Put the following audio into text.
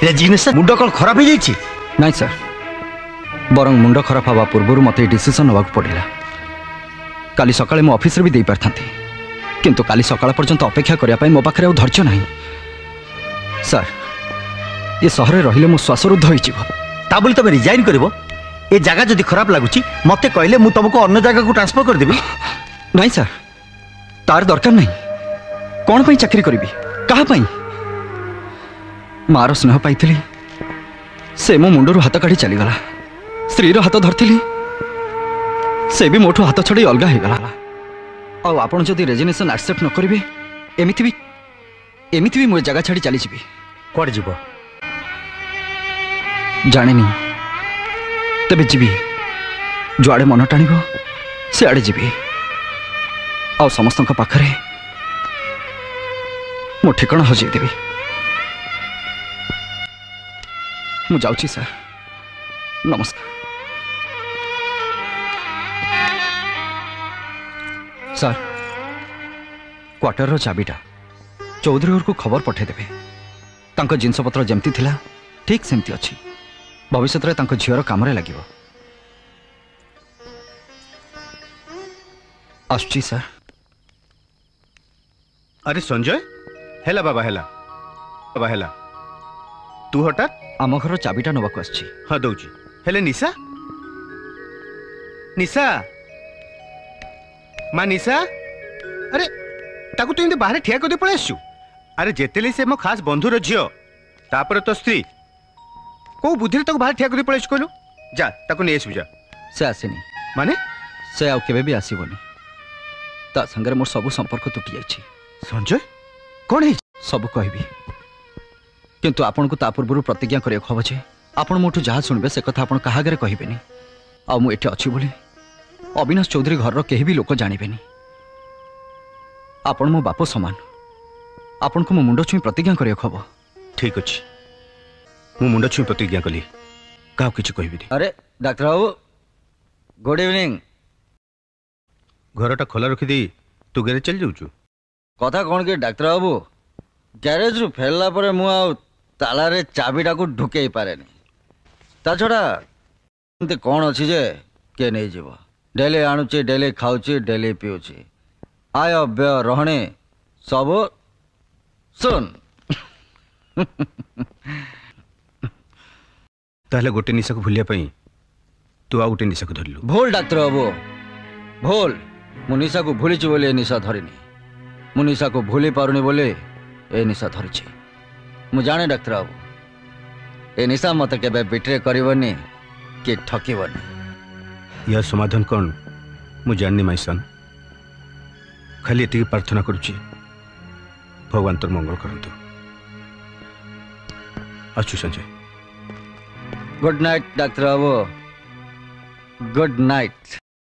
Resignation मुंड कौन खराब हो जाइए? नहीं सर, बरং मुंड खराब हवा पूर्व मत डिसीजन नवाक पड़ा। काली सकाळे मो ऑफिस रे भी दे पारथांती, किंतु काली सकाळ पर्यंत अपेक्षा करने मो पाखे धैर्य नहीं। सर ये सहर रहिले मो श्वासरुद्ध हो बोली तुम रिजाइन कर ए जगह जदि खराब लगुच मत कहले मु तुमको अन्य जगह को ट्रांसफर कर देबी। नहीं सर, तार दरकार नहीं। कौन पई चाकरी करी कहा पई? मार स्नेह पाई से मो मुंडरू हाथ काढ़ी चलीगला। स्त्री हाथ धरती से भी मोठू हाथ छड़ी अलग हो गला। आपड़ जदि रेजिग्नेशन एक्सेप्ट न करेंगे एमती भी मो जगह छाड़ी चली जी। कौन जीव जाने तेरे जी जुआड़े मन टाण से आड़े जी आ समस्त पाखरे मो ठिकाना हजेदेवी। मु जाऊँ सर, नमस्कार। सर क्वार्टर चाबीटा चौधरी घर को खबर पठेदेवे। तांको जिनसपत्र जमती थिला ठीक सेमती अच्छी। भविष्य में तांको झीवर काम लगे। आसुची सर। अरे संजय हेला बाबा हेला बाबा हेला तू हठात आम घर चाबीटा नवाक आसची। हाँ दौची हेले निशा निशा माँ निशा अरे ताकू तू बाहर ठिया कर पड़े आसु। अरे जेतेले से मो खास बंधुर झील तापर तो स्त्री को बुद्धि बाहर ठिया कर पड़े कहलु जा ताकू नहीं आसु जा। से आसेनी माने से आउ केबे भी आसीबनी। ता संगे मोर सब संपर्क तुटी जाइछि। संजय कौन है सब कहबी, किंतु आपन को ता पूर्व प्रतिज्ञा करिया खब जे आपन मोठू जहा सुनबे से कथा आपन कहा गरे कहबेनी। आ मु एठी अछि बोली अविनाश चौधरी घर केही भी लोक जानिबेनी। आपन मो बाप समान, आपन को मो मुंड छुई प्रतिज्ञा करिया खब। ठीक अछि मु मुंड छुई प्रतिज्ञा कली काउ किछ कहबी। अरे डॉक्टर बाबू गुड इवनिंग। घरटा खोला रखी दे तू गैरेज चल जाऊचु। कथा कौन कि डॉक्टर बाबू गैरेज रु फेरला परे मु आ तालारे चाबीटा को ढुकई पारे नहीं। ता छड़ा एमते कौन अछि जे के नहीं जीव। डेली आणुची डेली खाऊची डेली पीऊची आय व्यय रहणे सब सुन। ताहले गोटे निशा को भूलिया पई तू आ गोटे निशा को धरलु। भूल डॉक्टर बाबू भूल। मु निशा को भूली बोले निशा धरिनी। मु निशा को भूली पारुनी बोले ए निशा धरिछि। मु जाने डॉक्टर बाबू ए निशा मत केबे बिट्रे करबनी कि ठकिबनी। या समाधान कौन मु जाननी माई सन। खाली एति प्रार्थना करुछि भगवान तोर मंगल करंतु। अच्छु संजय। गुड नाइट डॉक्टर बाबू गुड नाइट।